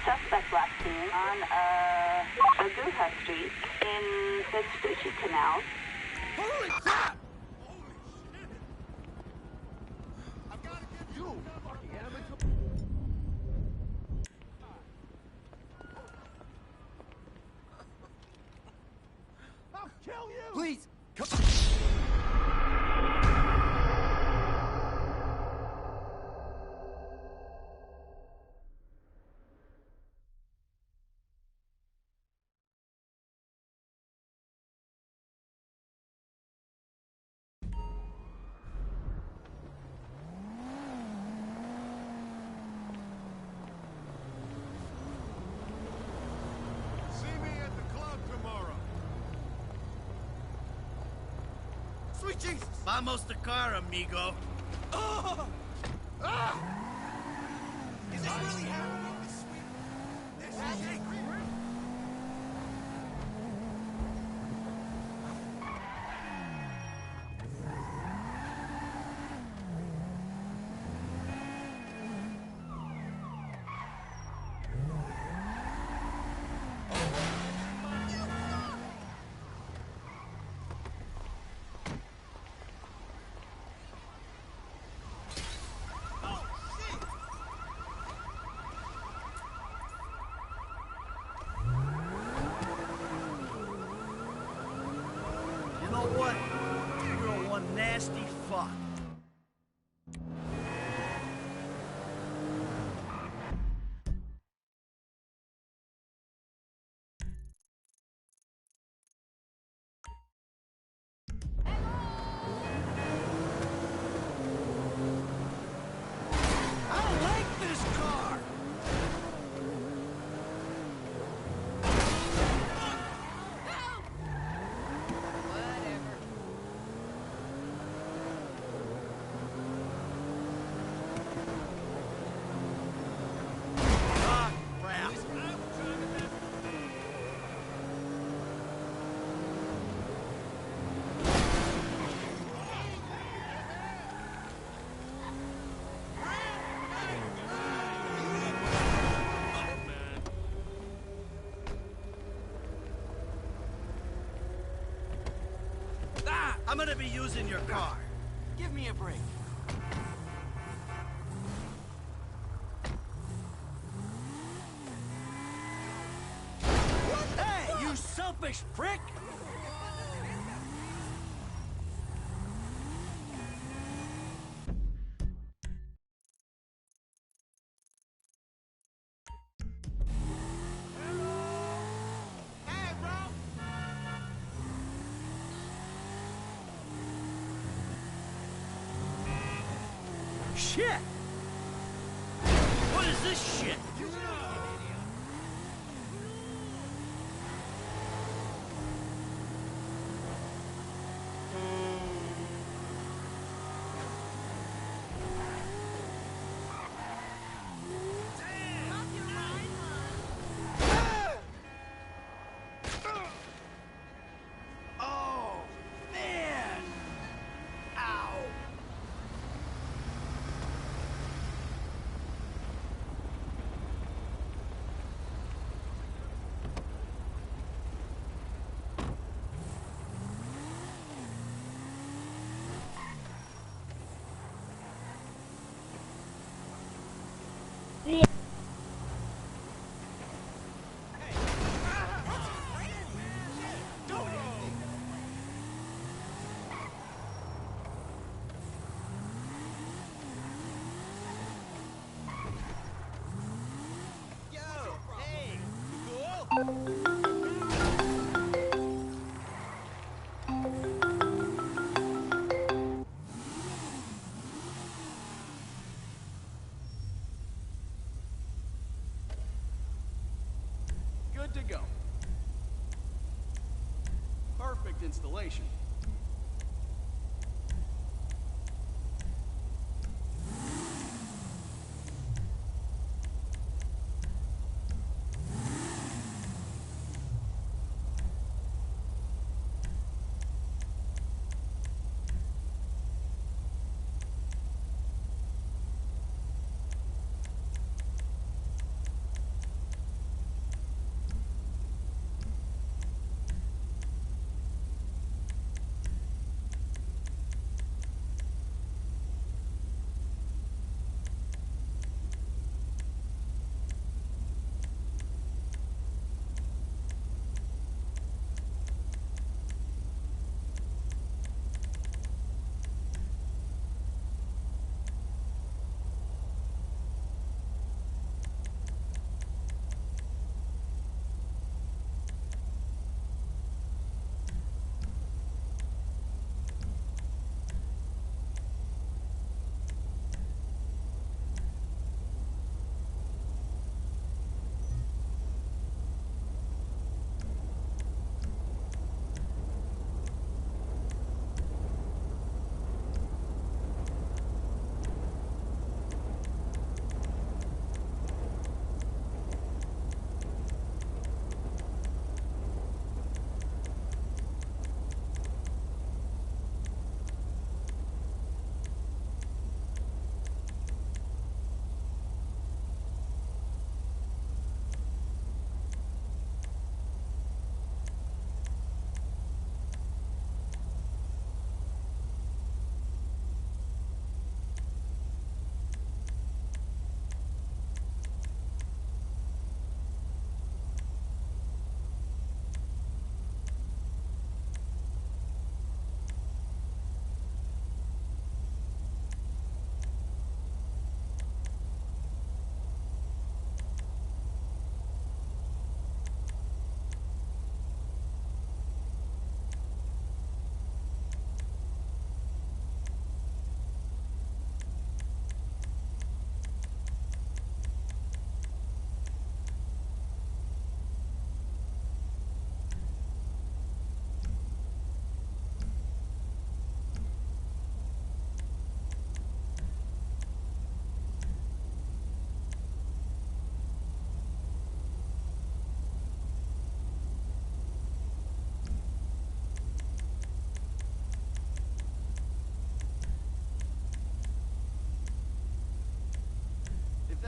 Suspect last seen on Aguja Street in Vespucci Canal. Holy crap! Holy shit! I've got to get you! Fucking amateur! I'll kill you! Please, come. See me at the club tomorrow. Sweet Jesus! Vamos the car, amigo. Oh! Ah! Is this really happening? This sweet... This is angry. You know what? You're one nasty fuck. I don't like this car! Ah, crap. Ah, I'm gonna be using your car. Give me a break. Hey, you selfish prick! Hey, bro! Shit! What is this shit? Oh, man! Ow! Good to go. Perfect installation.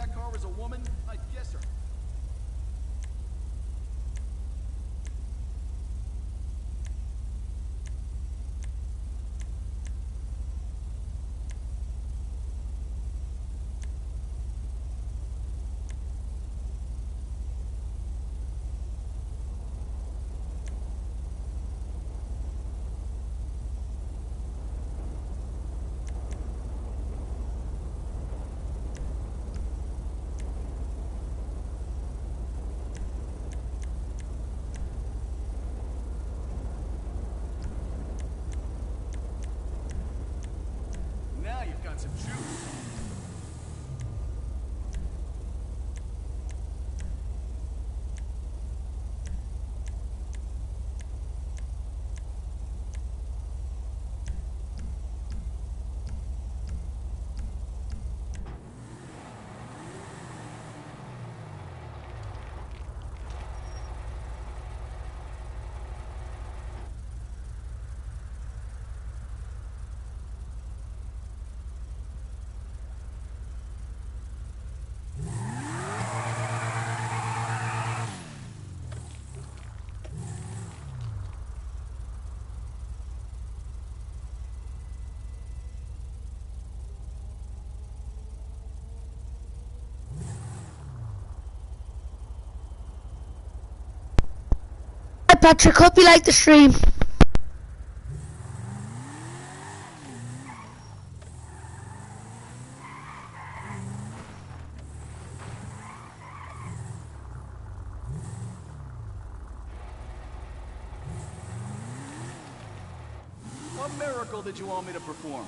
that car was a woman, I'd guess her. Now you've got some juice. Hi Patrick, hope you like the stream. What miracle did you want me to perform?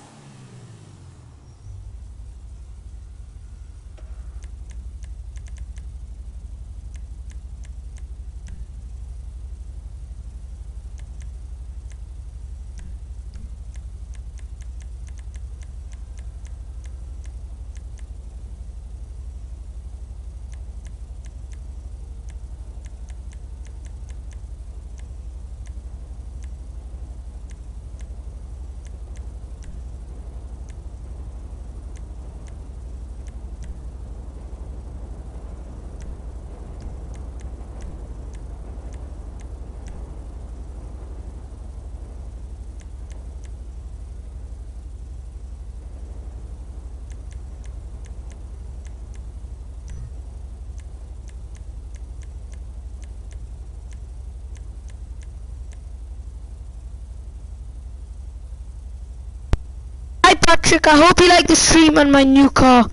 Hi Patrick, I hope you like the stream on my new car.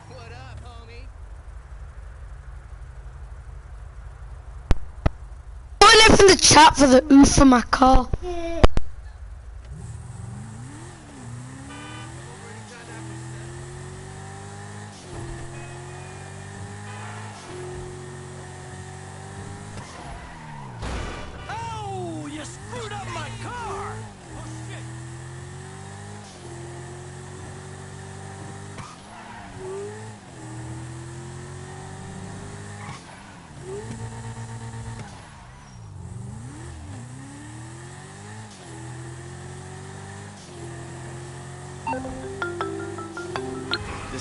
What up, homie? I left in the chat for the oof for my car. Oh, you screwed up my car! Oh, shit!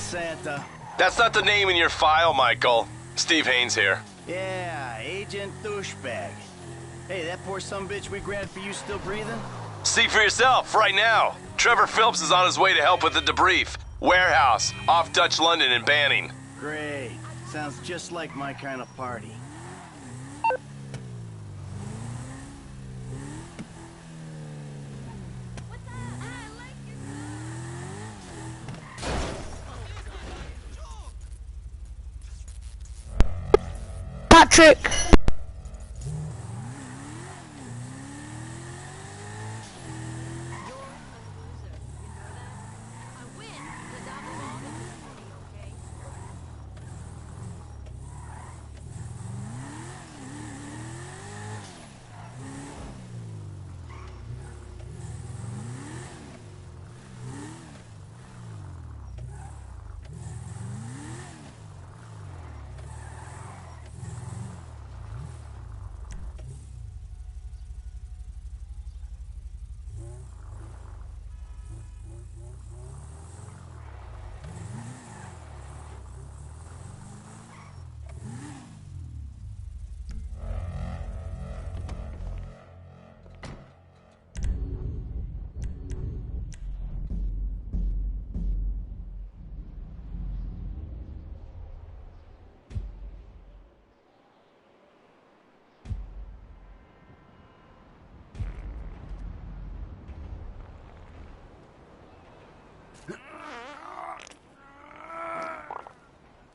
Santa. That's not the name in your file, Michael. Steve Haynes here. Yeah, Agent Douchebag. Hey, that poor sumbitch we granted for you still breathing? See for yourself, right now. Trevor Phillips is on his way to help with the debrief. Warehouse, off Dutch London and Banning. Great. Sounds just like my kind of party. Patrick.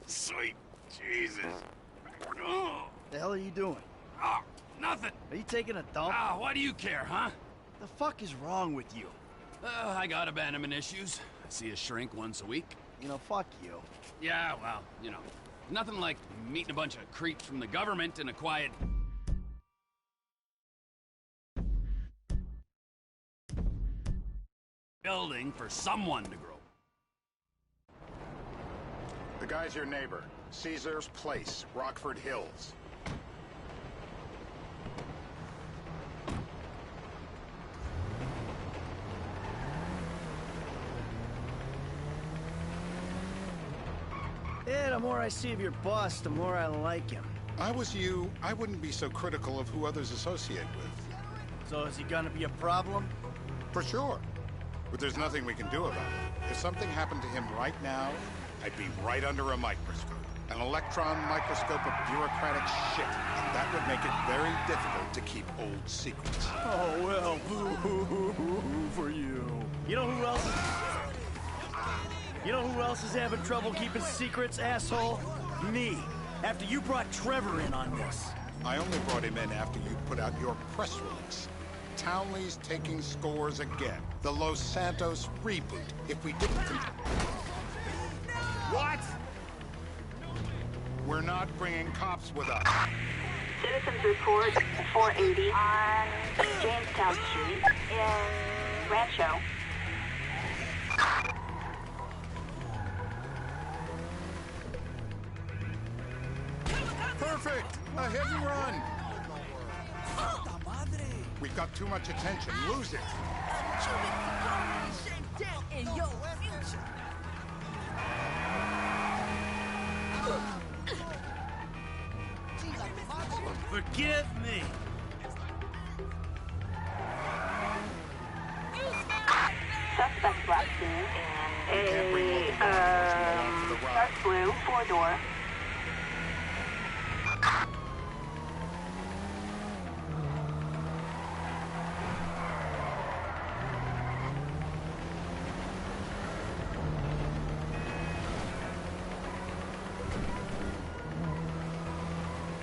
Sweet Jesus. The hell are you doing? Oh, nothing. Are you taking a dump? Ah, why do you care, huh? The fuck is wrong with you? I got abandonment issues. I see a shrink once a week. You know, fuck you. Yeah, well, you know, nothing like meeting a bunch of creeps from the government in a quiet... building for someone to grow. The guy's your neighbor. Caesar's Place, Rockford Hills. Yeah, the more I see of your boss, the more I like him. I was you, I wouldn't be so critical of who others associate with. So is he gonna be a problem? For sure. But there's nothing we can do about it. If something happened to him right now, I'd be right under a microscope. An electron microscope of bureaucratic shit. And that would make it very difficult to keep old secrets. Oh, well, boo-hoo-hoo-hoo for you. You know who else? You know who else is having trouble keeping secrets, asshole? Me. After you brought Trevor in on this. I only brought him in after you put out your press release. Townley's taking scores again. The Los Santos reboot. If we didn't... What? We're not bringing cops with us. Citizens report 480 on Jamestown Street in Rancho. Perfect! A hit and run! We've got too much attention. Lose it. Forgive me. Suspect last seen in a dark blue 4-door.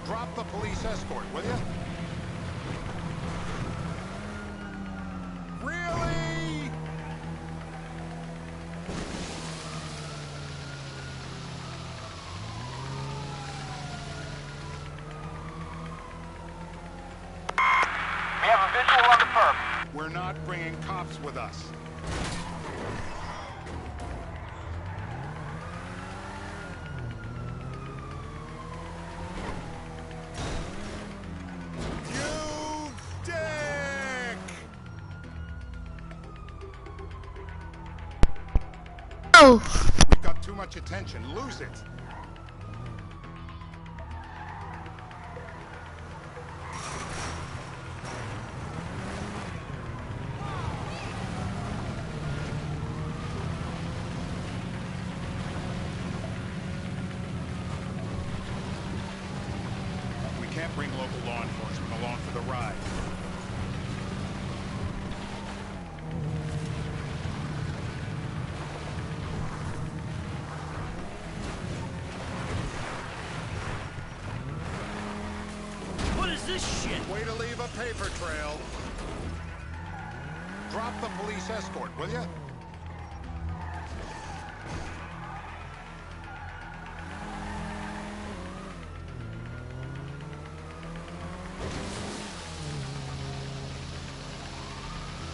Drop the police escort, will you? Really? We have a visual on the perp. We're not bringing cops with us. You dick! Oh. We've got too much much attention, lose it. We can't bring local law enforcement along for the ride. This shit. Way to leave a paper trail. Drop the police escort, will you?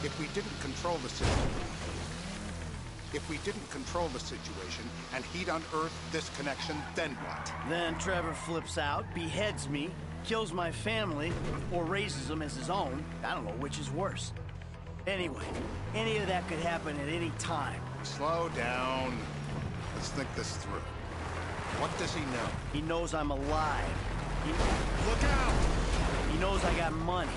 If we didn't control the situation, and he'd unearthed this connection, then what? Then Trevor flips out, beheads me, kills my family, or raises them as his own. I don't know which is worse. Anyway, any of that could happen at any time. Slow down. Let's think this through. What does he know? He knows I'm alive. Look out! He knows I got money.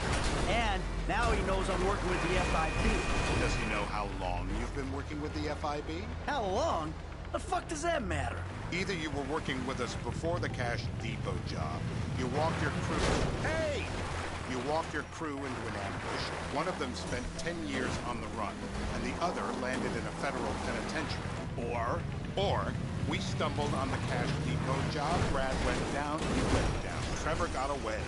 And now he knows I'm working with the FIB. Does he know how long you've been working with the FIB? How long? The fuck does that matter? Either you were working with us before the Cash Depot job, you walked your crew... Hey! You walked your crew into an ambush. One of them spent 10 years on the run, and the other landed in a federal penitentiary. Or we stumbled on the Cash Depot job, Brad went down, you went down. Trevor got away.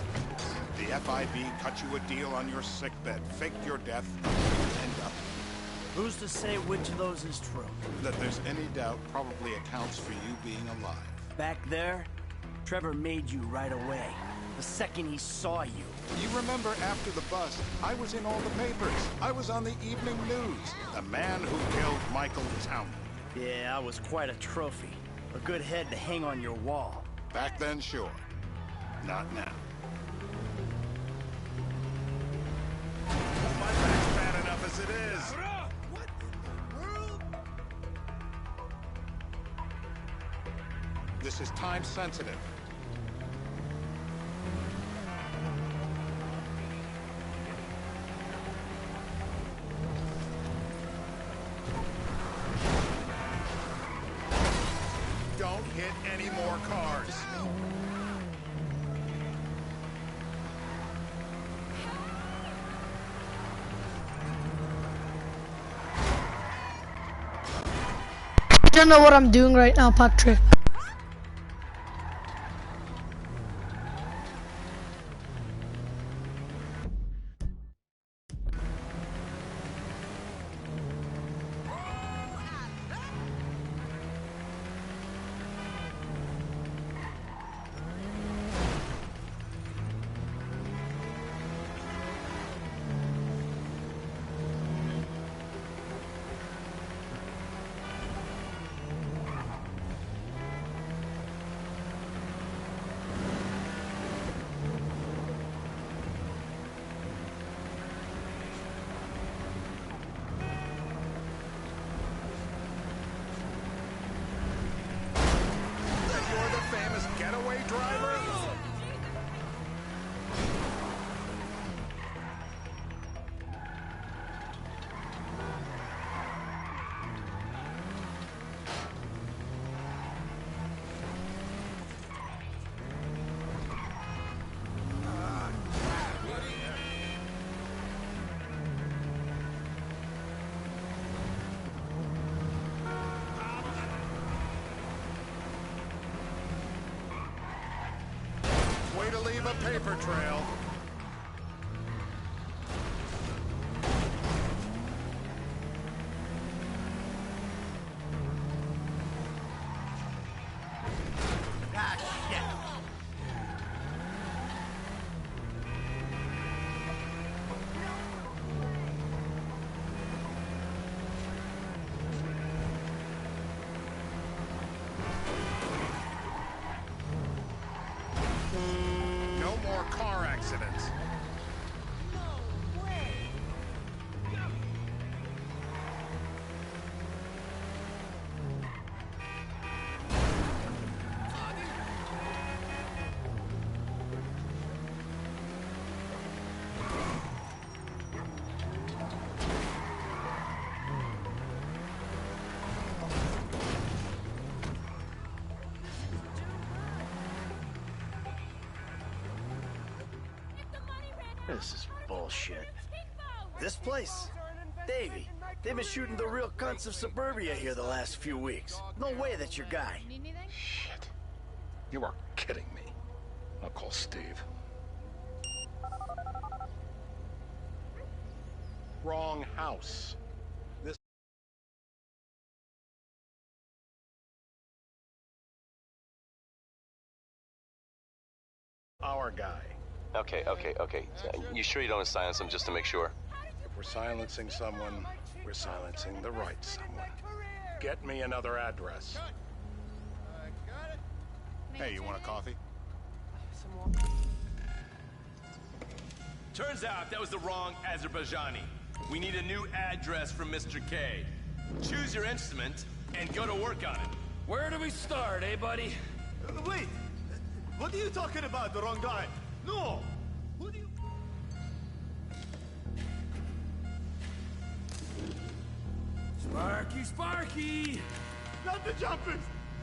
The FIB cut you a deal on your sickbed, faked your death, and end up. Who's to say which of those is true? That there's any doubt probably accounts for you being alive. Back there, Trevor made you right away. The second he saw you. You remember after the bust, I was in all the papers. I was on the evening news. The man who killed Michael Townley. Yeah, I was quite a trophy. A good head to hang on your wall. Back then, sure. Not now. My back's bad enough as it is. What in the world? This is time sensitive. Don't hit any more cars. I don't know what I'm doing right now, Patrick. You're the famous getaway driver? Way to leave a paper trail. Ah, shit. No more car accidents. This is bullshit. This place? Davey, they've been shooting the real cunts of suburbia here the last few weeks. No way that's your guy. Need anything? Shit. You are kidding me. I'll call Steve. Wrong house. This... Our guy. Okay. You sure you don't silence him just to make sure? If we're silencing someone, we're silencing the right someone. Get me another address. Hey, you want a coffee? Turns out that was the wrong Azerbaijani. We need a new address from Mr. K. Choose your instrument and go to work on it. Where do we start, eh, buddy? Wait! What are you talking about? The wrong guy? No! Who do you... Sparky, Sparky! Not the jumpers!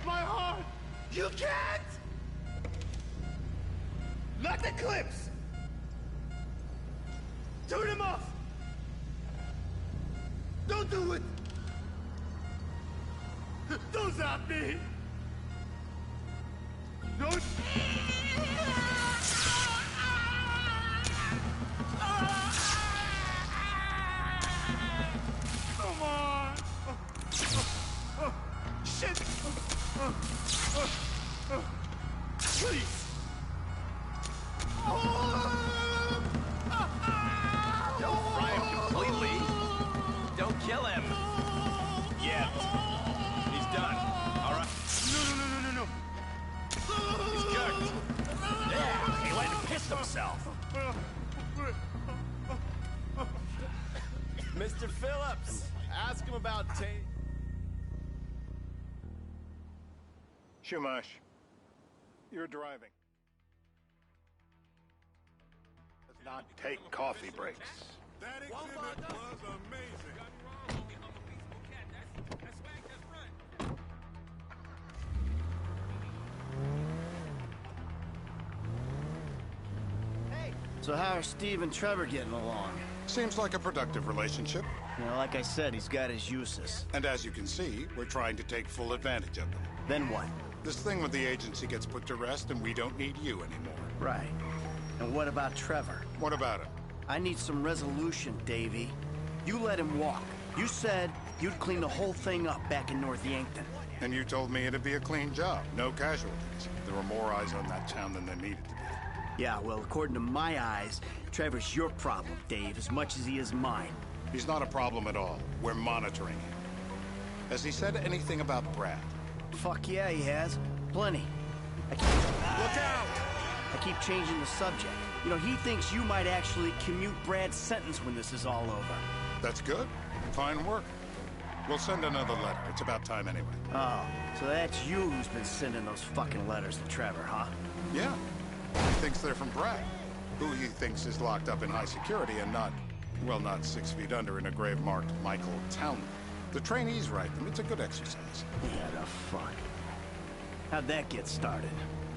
My heart! You can't! Not the clips! Turn him off! Don't do it! Don't zap me! Don't... Come on! Shit! Please! Don't fry him completely. Don't kill him. Yet. He's done. All right. No. He's cooked. Yeah, he let him piss himself. Mr. Phillips, ask him about Shumash, you're driving. Does not take coffee breaks. That exhibit was amazing. So how are Steve and Trevor getting along? Seems like a productive relationship. You know, like I said, he's got his uses. And as you can see, we're trying to take full advantage of them. Then what? This thing with the agency gets put to rest and we don't need you anymore. Right. And what about Trevor? What about him? I need some resolution, Davey. You let him walk. You said you'd clean the whole thing up back in North Yankton. And you told me it'd be a clean job, no casualties. There were more eyes on that town than there needed to be. Yeah, well, according to my eyes, Trevor's your problem, Dave, as much as he is mine. He's not a problem at all. We're monitoring him. Has he said anything about Brad? Fuck yeah, he has. Plenty. Look out! I keep changing the subject. You know, he thinks you might actually commute Brad's sentence when this is all over. That's good. Fine work. We'll send another letter. It's about time anyway. Oh, so that's you who's been sending those fucking letters to Trevor, huh? Yeah. He thinks they're from Brad, who he thinks is locked up in high security and not, well, not 6 feet under in a grave marked Michael Townley. The trainees write them. It's a good exercise. Yeah, the fuck. How'd that get started?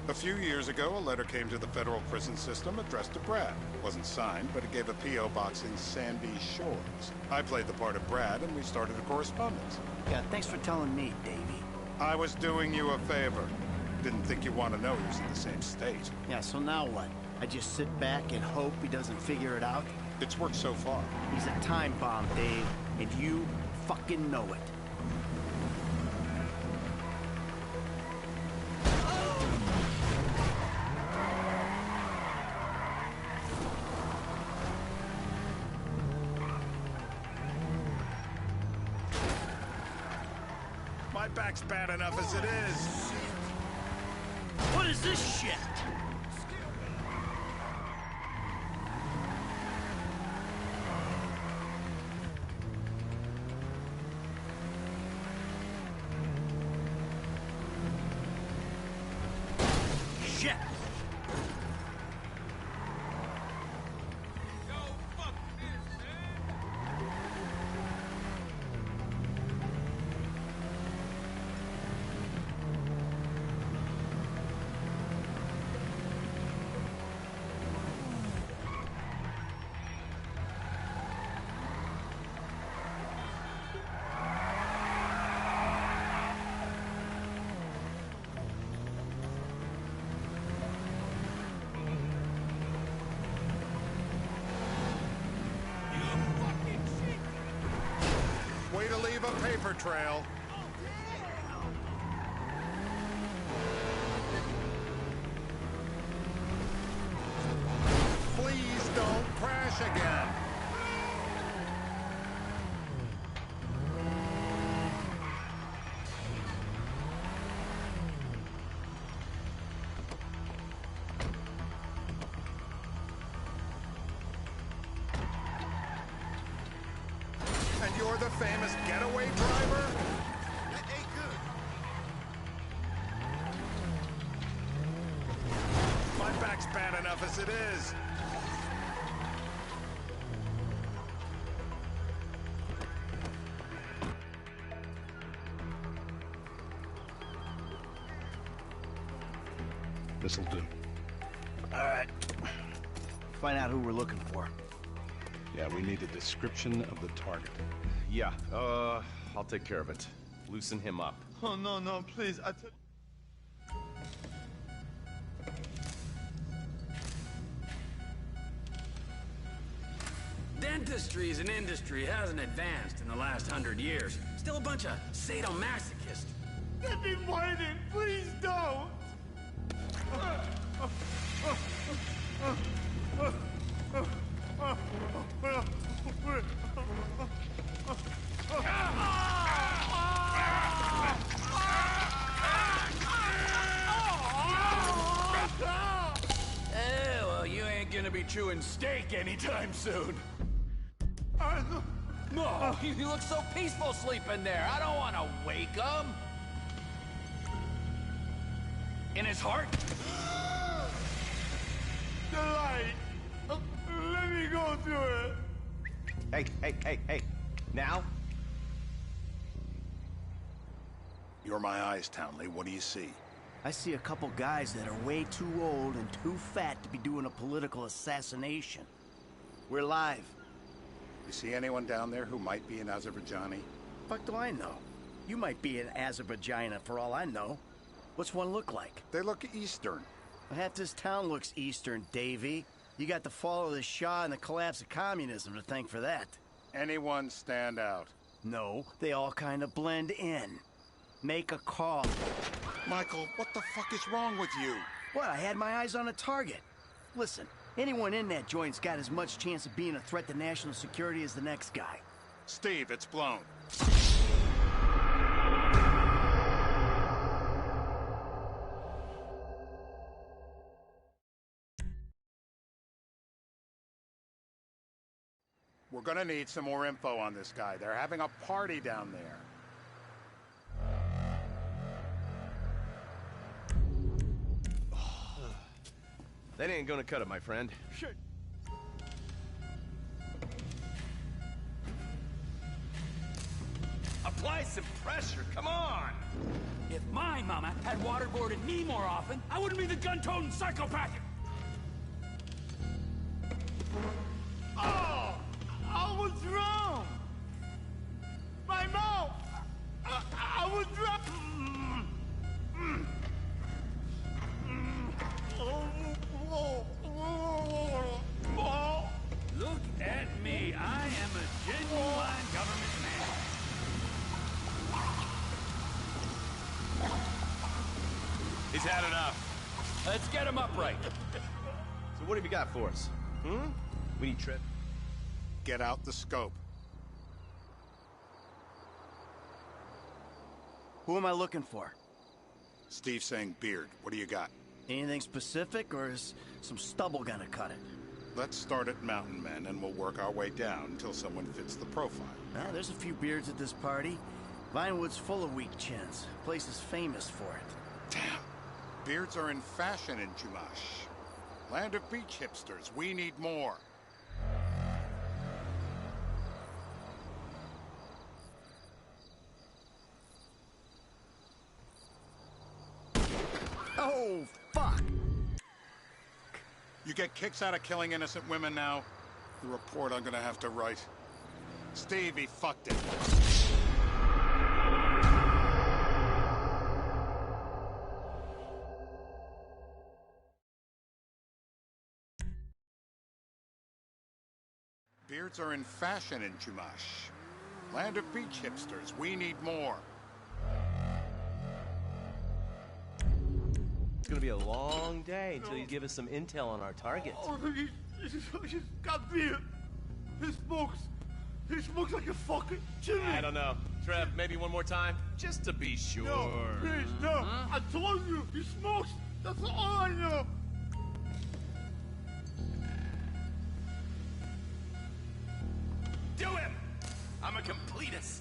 A few years ago, a letter came to the federal prison system addressed to Brad. Wasn't signed, but it gave a P.O. box in Sandy Shores. I played the part of Brad, and we started a correspondence. Yeah, thanks for telling me, Davey. I was doing you a favor. Didn't think you want to know he was in the same state. Yeah, so now what? I just sit back and hope he doesn't figure it out? It's worked so far. He's a time bomb, Dave, and you fucking know it. My back's bad enough as it is. What is this shit? Shit! a paper trail. Please don't crash again. And you're the famous getaway driver? Hey, good. My back's bad enough as it is. This'll do. All right. Find out who we're looking for. Yeah, we need a description of the target. Yeah, I'll take care of it. Loosen him up. Oh, no, please. Dentistry as an industry hasn't advanced in the last 100 years. Still a bunch of sadomasochists. Let me find it. Please don't. Well, you ain't gonna be chewing steak anytime soon. No, you look so peaceful sleeping there. I don't want to wake him. In his heart? The light. Let me go through it. Hey. Now? You're my eyes, Townley. What do you see? I see a couple guys that are way too old and too fat to be doing a political assassination. We're live. You see anyone down there who might be an Azerbaijani? Fuck do I know? You might be an Azerbaijana for all I know. What's one look like? They look Eastern. Half this town looks Eastern, Davy. You got the fall of the Shah and the collapse of communism to thank for that. Anyone stand out? No, they all kind of blend in. Make a call. Michael, what the fuck is wrong with you? What, I had my eyes on a target. Listen, anyone in that joint's got as much chance of being a threat to national security as the next guy. Steve, it's blown. We're gonna need some more info on this guy. They're having a party down there. That ain't gonna cut it, my friend. Shit. Apply some pressure, come on! If my mama had waterboarded me more often, I wouldn't be the gun-toting psychopath. Oh, I was wrong. My mouth. I was wrong. Look at me. I am a genuine government man. He's had enough. Let's get him upright. So what have you got for us? We need trip. Get out the scope. Who am I looking for? Steve saying beard. What do you got? Anything specific, or is some stubble gonna cut it? Let's start at Mountain Men, and we'll work our way down until someone fits the profile. There's a few beards at this party. Vinewood's full of weak chins. Place is famous for it. Damn. Beards are in fashion in Chumash. Land of beach hipsters. We need more. Oh, fuck! You get kicks out of killing innocent women now? The report I'm gonna have to write. Steve, he fucked it. Beards are in fashion in Chumash. Land of beach hipsters. We need more. It's gonna be a long day until you give us some intel on our target. Oh, he's got beer. He smokes like a fucking chimney. I don't know. Trev, maybe one more time? Just to be sure. No, please, no. I told you, he smokes. That's all I know. Do him! I'm a completist.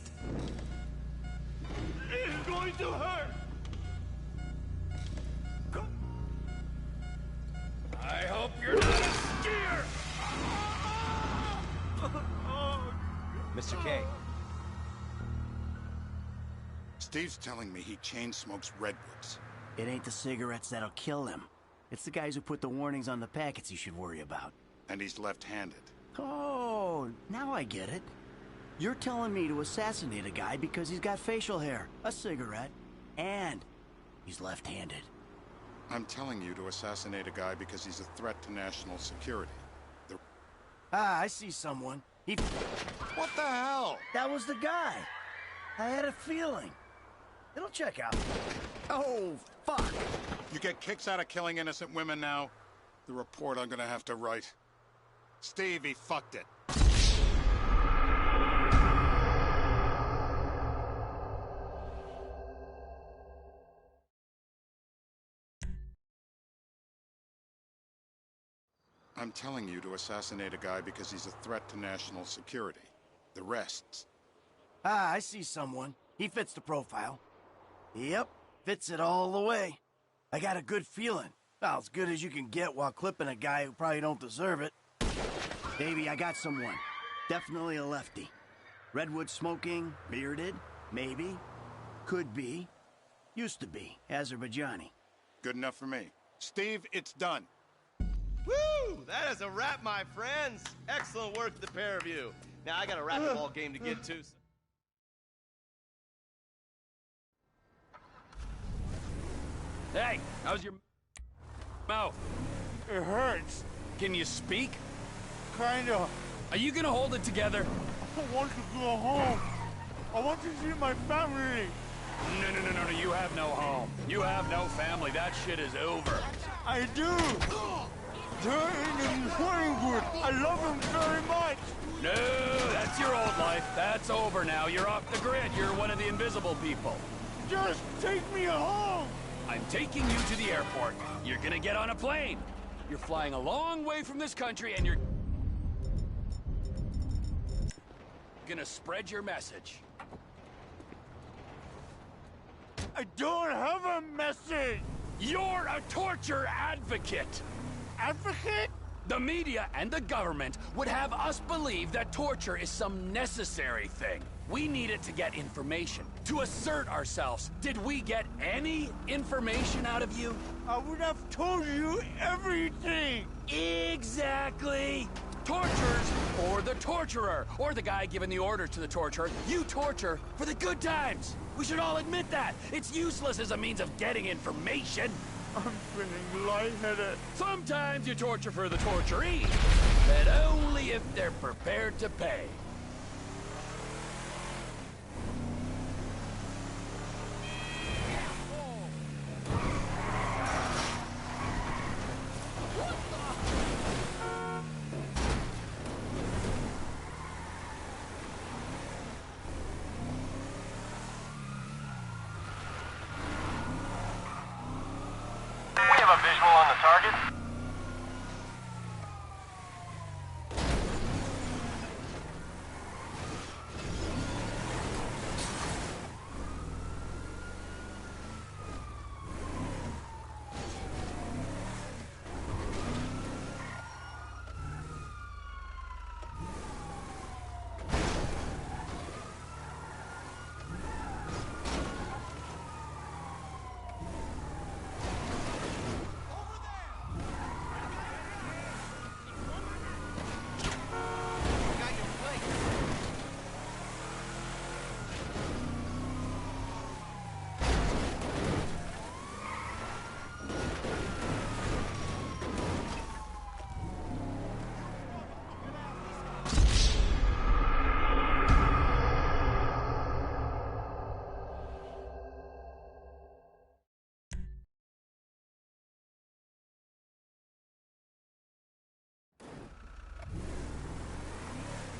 It's going to hurt. I hope you're not a skier! Mr. K. Steve's telling me he chain smokes redwoods. It ain't the cigarettes that'll kill him. It's the guys who put the warnings on the packets he should worry about. And he's left-handed. Oh, now I get it. You're telling me to assassinate a guy because he's got facial hair, a cigarette, and he's left-handed. I'm telling you to assassinate a guy because he's a threat to national security. I see someone. What the hell? That was the guy. I had a feeling. It'll check out. Oh, fuck. You get kicks out of killing innocent women now? The report I'm gonna have to write. Steve, he fucked it. I'm telling you to assassinate a guy because he's a threat to national security. The rest's... I see someone. He fits the profile. Yep, fits it all the way. I got a good feeling. Well, as good as you can get while clipping a guy who probably don't deserve it. Baby, I got someone. Definitely a lefty. Redwood smoking, bearded, maybe. Could be. Used to be. Azerbaijani. Good enough for me. Steve, it's done. Woo! That is a wrap, my friends. Excellent work, the pair of you. Now, I got a racquetball game to get to. Hey, how's your mouth? It hurts. Can you speak? Kinda. Are you gonna hold it together? I want to go home. I want to see my family. No, you have no home. You have no family. That shit is over. I do. They're in Hollywood. I love them very much. No, that's your old life. That's over now. You're off the grid. You're one of the invisible people. Just take me home. I'm taking you to the airport. You're gonna get on a plane. You're flying a long way from this country and you're gonna spread your message. I don't have a message. You're a torture advocate. Advocate? The media and the government would have us believe that torture is some necessary thing. We need it to get information, to assert ourselves. Did we get any information out of you? I would have told you everything. Exactly. Tortures or the torturer, or the guy giving the orders to the torturer. You torture for the good times. We should all admit that. It's useless as a means of getting information. I'm feeling lightheaded. Sometimes you torture for the torturee, but only if they're prepared to pay. Visual on the target.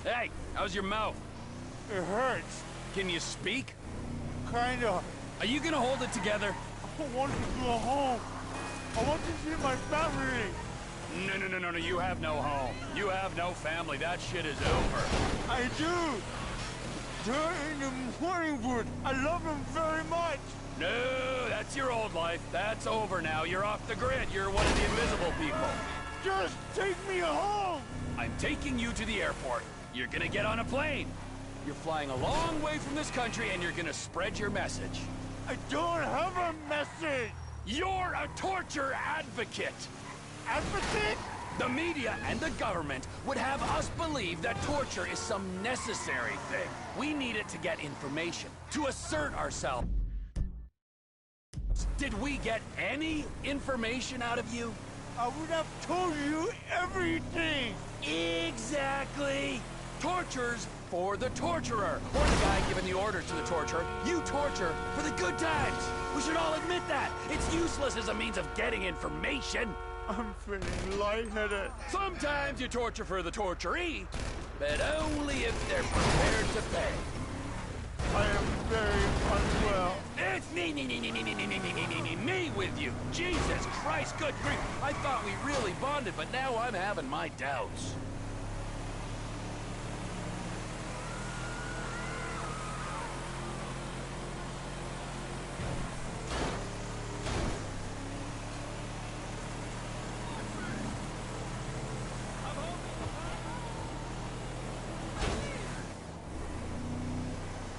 Hey, how's your mouth? It hurts. Can you speak? Kinda. Are you gonna hold it together? I want to go home. I want to see my family. No, you have no home. You have no family. That shit is over. I do. They're in the Morningwood. I love them very much. No, that's your old life. That's over now. You're off the grid. You're one of the invisible people. Just take me home. I'm taking you to the airport. You're gonna get on a plane. You're flying a long way from this country and you're gonna spread your message. I don't have a message. You're a torture advocate. Advocate? The media and the government would have us believe that torture is some necessary thing. We need it to get information, to assert ourselves. Did we get any information out of you? I would have told you everything. Exactly. Torture's for the torturer, or the guy giving the orders to the torturer. You torture for the good times. We should all admit that. It's useless as a means of getting information. I'm feeling lightheaded. Sometimes you torture for the torturee, but only if they're prepared to pay. I am very unwell. It's me with you. Jesus Christ, good grief. I thought we really bonded, but now I'm having my doubts.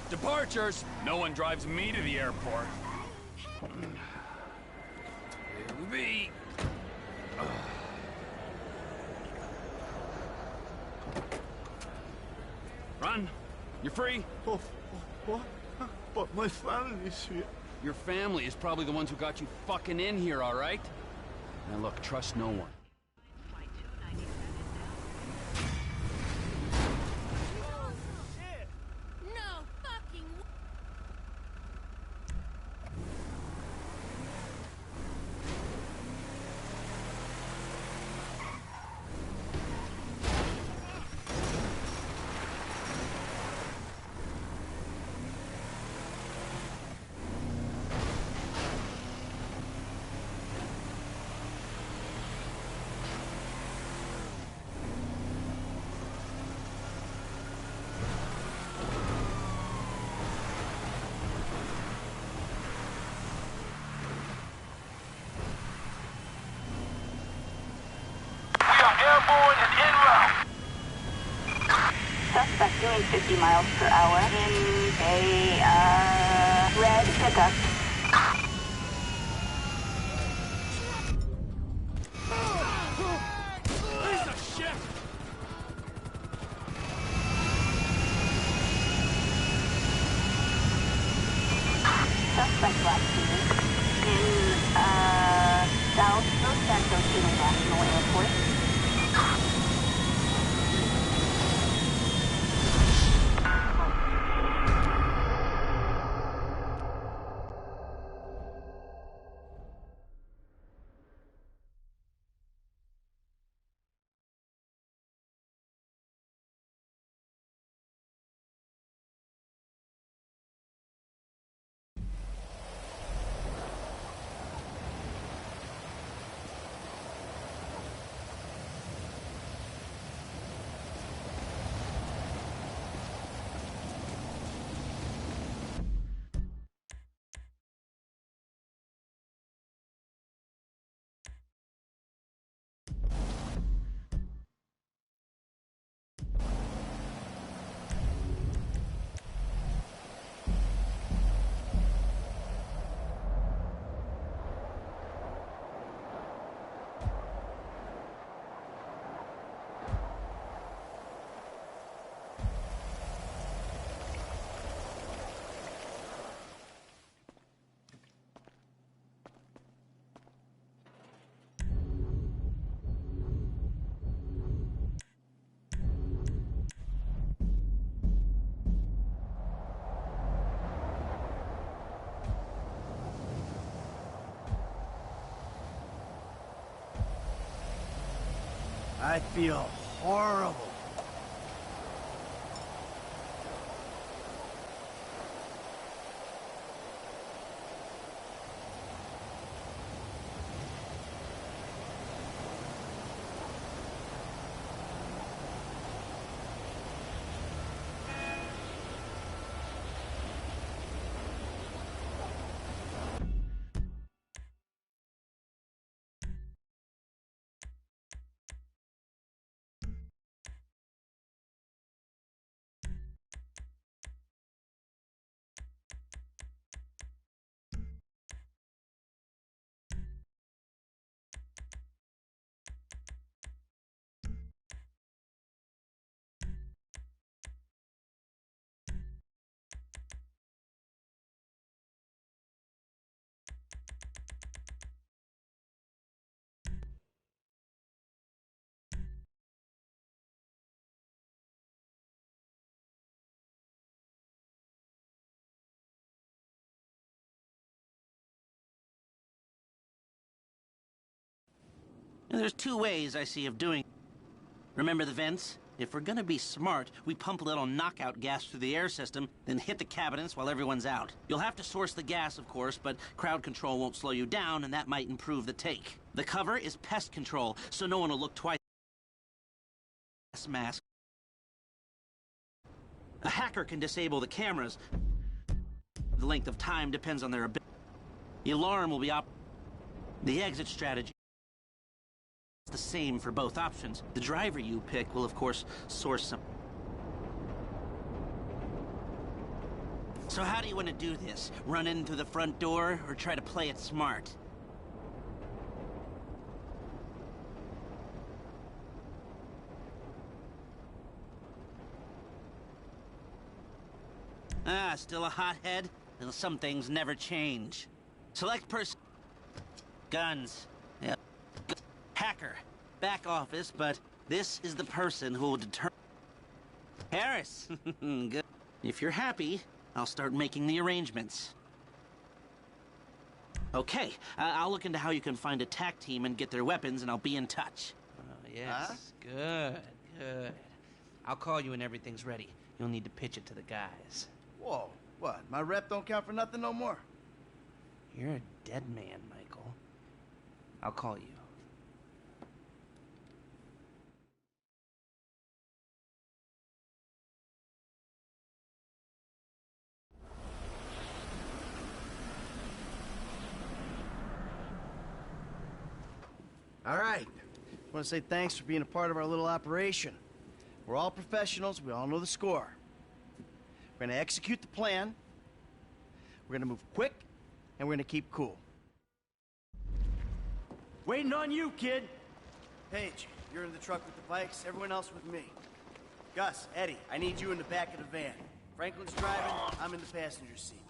Departures. No one drives me to the airport. It'll be... Run. You're free. Oh, what? But my family's here. Your family is probably the ones who got you fucking in here, all right? Now look, trust no one. Airborne and en route. Suspect doing 50 miles per hour in a red pickup. Piece of shit! Suspect last seen in South Los Santos International Airport. I feel horrible. And there's two ways I see of doing. Remember the vents? If we're gonna be smart, we pump a little knockout gas through the air system, then hit the cabinets while everyone's out. You'll have to source the gas, of course, but crowd control won't slow you down, and that might improve the take. The cover is pest control, so no one will look twice. Mask. A hacker can disable the cameras. The length of time depends on their ability. The alarm will be The exit strategy is the same for both options. The driver you pick will, of course, source some. So how do you want to do this? Run in through the front door, or try to play it smart? Ah, still a hothead? Well, some things never change. Select person. Guns. Yep. Hacker. Back office, but this is the person who will determine. Harris. Good. If you're happy, I'll start making the arrangements. Okay, I'll look into how you can find a TAC team and get their weapons, and I'll be in touch. Oh, yes. Huh? Good, good. I'll call you when everything's ready. You'll need to pitch it to the guys. Whoa, what? My rep don't count for nothing no more? You're a dead man, Michael. I'll call you. All right. I want to say thanks for being a part of our little operation. We're all professionals. We all know the score. We're going to execute the plan. We're going to move quick, and we're going to keep cool. Waiting on you, kid. Paige, you're in the truck with the bikes. Everyone else with me. Gus, Eddie, I need you in the back of the van. Franklin's driving. I'm in the passenger seat.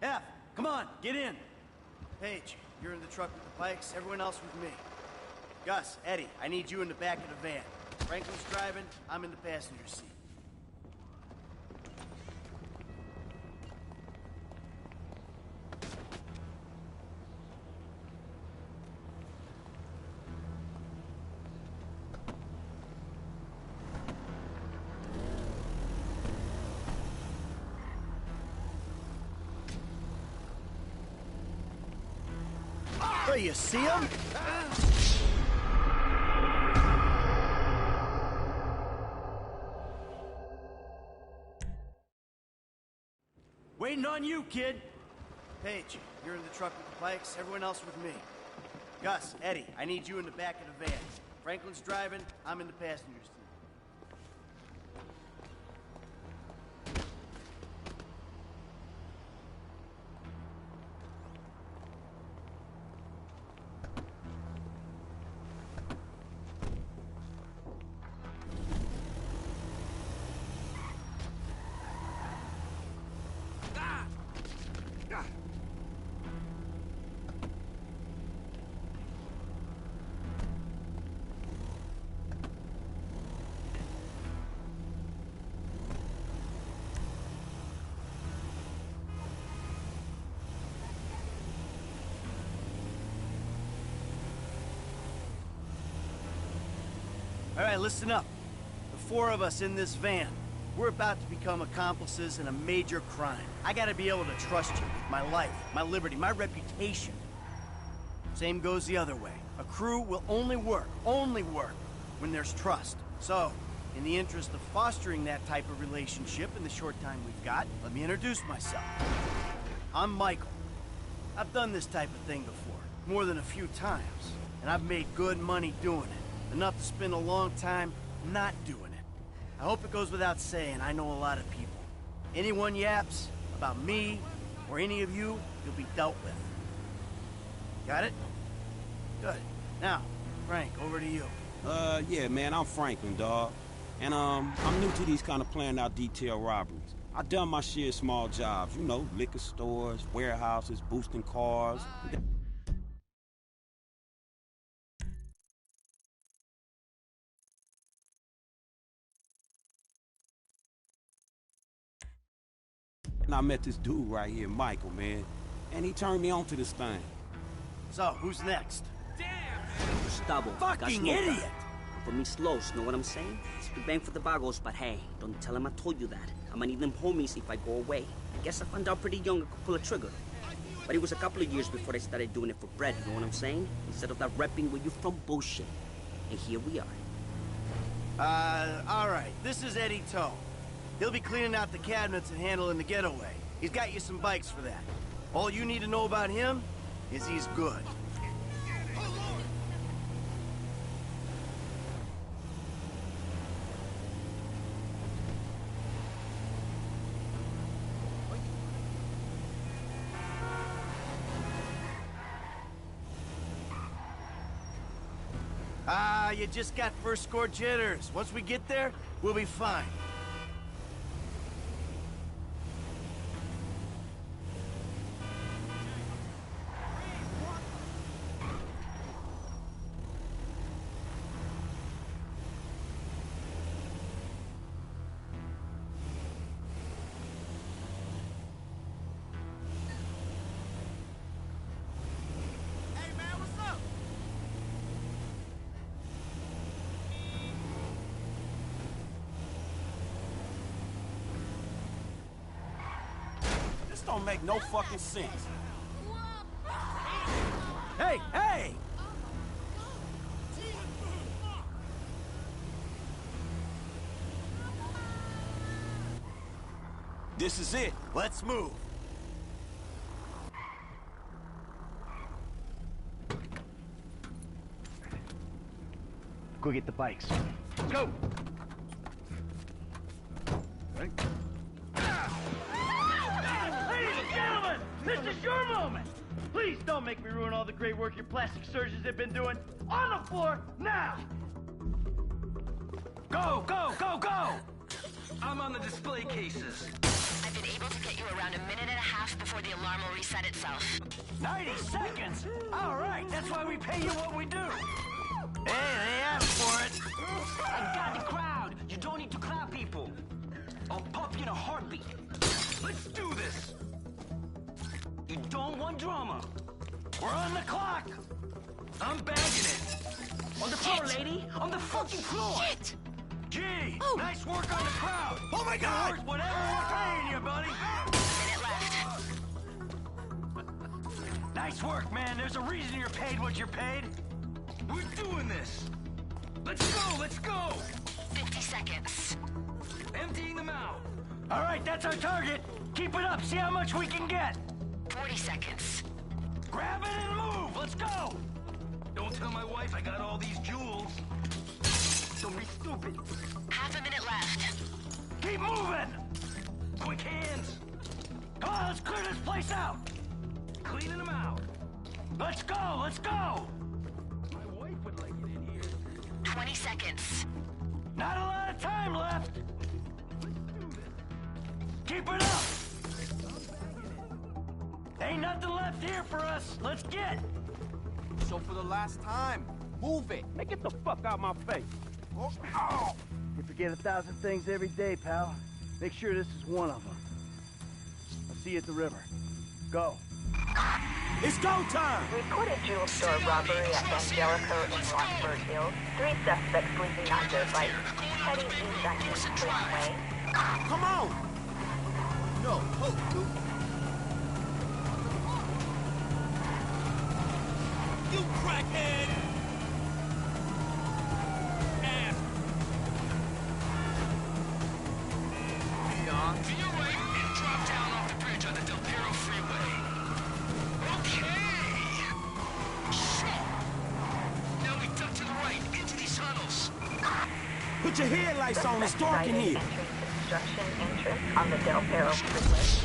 F, come on, get in. Paige, you're in the truck with the bikes. Everyone else with me. Gus, Eddie, I need you in the back of the van. Franklin's driving. I'm in the passenger seat. You see him? Waiting on you, kid. Paige, you're in the truck with the bikes. Everyone else with me. Gus, Eddie, I need you in the back of the van. Franklin's driving. I'm in the passenger seat. All right, listen up. The four of us in this van, we're about to become accomplices in a major crime. I gotta be able to trust you with my life, my liberty, my reputation. Same goes the other way. A crew will only work when there's trust. So, in the interest of fostering that type of relationship in the short time we've got, let me introduce myself. I'm Michael. I've done this type of thing before, more than a few times, and I've made good money doing it. Enough to spend a long time not doing it. I hope it goes without saying, I know a lot of people. Anyone yaps about me or any of you, you'll be dealt with. Got it? Good. Now, Frank, over to you. Yeah, man, I'm Franklin, dawg. And, I'm new to these kind of planned out detail robberies. I done my share of small jobs, you know, liquor stores, warehouses, boosting cars. And I met this dude right here, Michael, man. And he turned me on to this thing. So, who's next? Gustavo. Fucking idiot! For me, slows, know what I'm saying? It's big bang for the bagos, but hey, don't tell him I told you that. I'm gonna need them homies if I go away. I guess I found out pretty young I could pull a trigger. But it was a couple of years before I started doing it for bread, you know what I'm saying? Instead of that repping where you from bullshit. And here we are. Alright. This is Eddie Toe. He'll be cleaning out the cabinets and handling the getaway. He's got you some bikes for that. All you need to know about him is he's good. You just got first score jitters. Once we get there, we'll be fine. Don't make no fucking sense. Hey, hey! This is it. Let's move. Go get the bikes. Let's go! Right. This is your moment! Please don't make me ruin all the great work your plastic surgeons have been doing. On the floor, now! Go, go, go, go! I'm on the display cases. I've been able to get you around a minute and a half before the alarm will reset itself. 90 seconds? All right, that's why we pay you what we do. Hey, they asked for it. I got the crowd. You don't need to clap people. I'll pop you in a heartbeat. Let's do this. You don't want drama. We're on the clock. I'm bagging it. On the floor, lady. On the fucking floor. Shit! Gee, nice work on the crowd. Oh my God! Worth whatever we're paying you, buddy. Minute left. Nice work, man. There's a reason you're paid what you're paid. We're doing this. Let's go, let's go. 50 seconds. Emptying them out. All right, that's our target. Keep it up. See how much we can get. 40 seconds. Grab it and move. Let's go. Don't tell my wife I got all these jewels. Don't be stupid. Half a minute left. Keep moving. Quick hands. Come on, let's clear this place out. Cleaning them out. Let's go, let's go. My wife would like it in here. 20 seconds. Not a lot of time left. Keep it up. Ain't nothing left here for us. Let's get. So for the last time, move it. Make it the fuck out my face. Oh. You forget 1,000 things every day, pal. Make sure this is one of them. I'll see you at the river. Go. It's go time! Reported jewel store robbery at Angelico in Rockford Hills. 3 suspects sleeping on their bikes, heading east on East Spring Way. Come on! No, hold, dude. You crackhead! Ass! To your right and drop down off the bridge on the Del Perro Freeway. Okay! Shit! Now we duck to the right into these Put your headlights on, it's dark in here. Entering construction entrance on the Del Perro Freeway.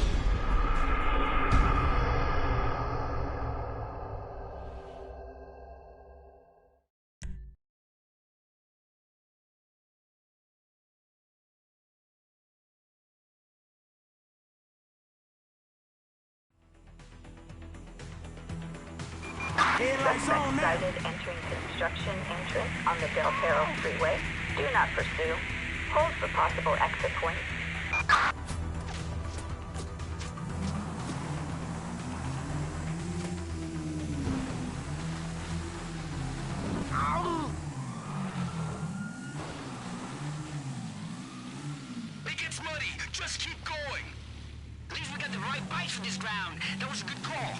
Headlights on now. Sighted entering construction entrance on the Del Perro Freeway. Do not pursue. Hold for possible exit points. It gets muddy. Just keep going. At least we got the right bikes for this ground. That was a good call.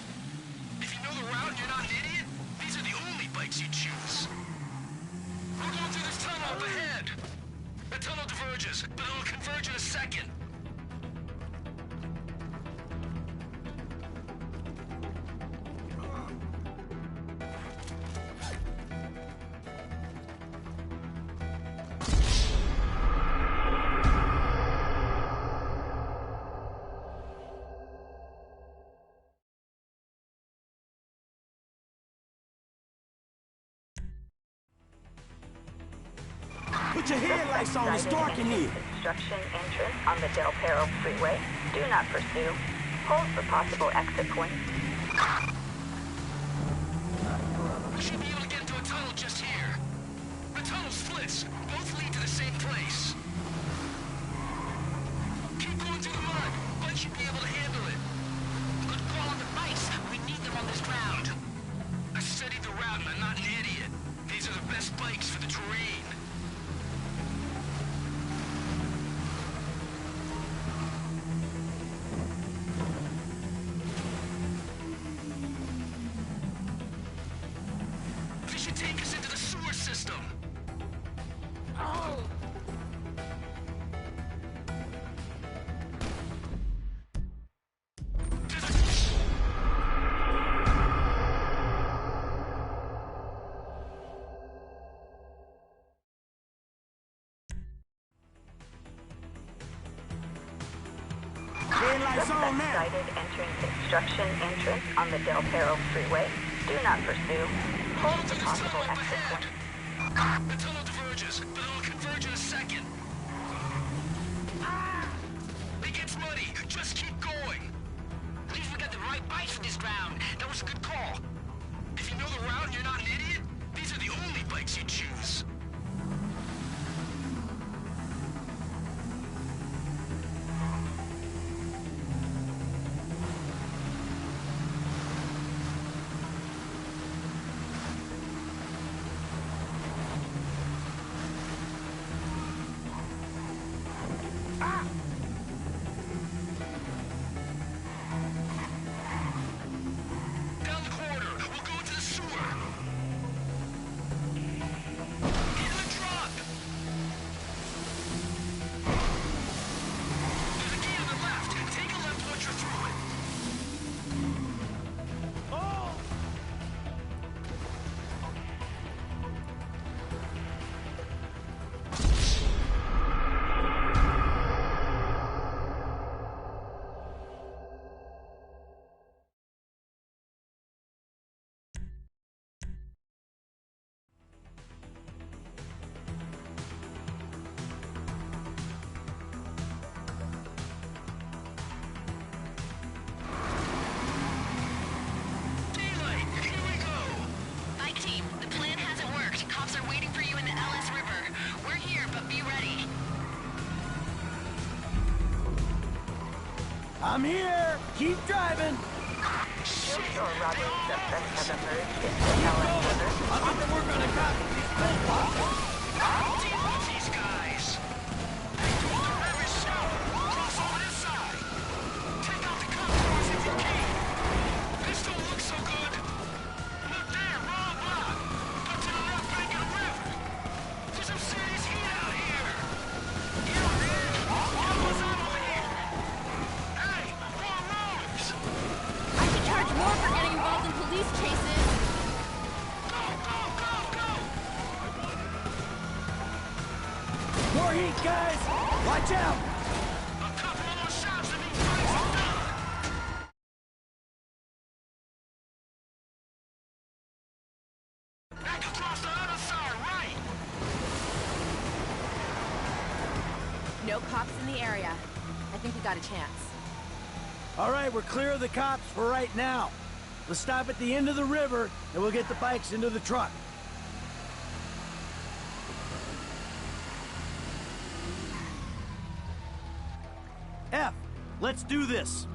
If you know the route and you're not an idiot, these are the only bikes you choose. We're going through this tunnel up ahead. The tunnel diverges, but it'll converge in a second. Put your headlights on, it's dark in here. Construction entrance on the Del Perro Freeway. Do not pursue. Hold for possible exit points. We should be able to get into a tunnel just here. The tunnel splits. Both lead to the same place. Keep going through the mud. Bike should be able to handle it. Good call on the bikes. We need them on this ground. I studied the route and I'm not an idiot. These are the best bikes for the terrain. This should take us into the sewer system. Oh. Headlights on now. Sighted entering construction entrance on the Del Perro Freeway. Do not pursue. Hold for possible exit points. The tunnel diverges, but it'll converge in a second. It gets muddy. Just keep going. At least we got the right bikes for this ground. That was a good call. If you know the route and you're not an idiot, these are the only bikes you choose. Down the corridor. We'll go into the sewer. Into the drop. There's a gate on the left. Take a left once you're through it. Oh! Daylight, here we go. Bike team, the plan hasn't worked. Cops are waiting for you in the LS River. We're here, but be ready. I'm here. Keep driving. Fuel store robbery suspects have emerged into the LS River. I think we're gonna copy these bulldogs. Deal with these guys. The river is shallow. Cross over this side. Take out the cop cars if you can. This don't look so good. Look there, wrong block. Up to the left bank of the river. There's some serious heat out here. Get over here. What was that over here? Hey, wrong roads. I could charge more for getting involved in police chases. Go, go, go, go. guys! Watch out! A couple more shots and these bikes are done. Back across the other side, right? No cops in the area. I think we got a chance. All right, we're clear of the cops for right now. Let's stop at the end of the river, and we'll get the bikes into the truck. F, let's do this.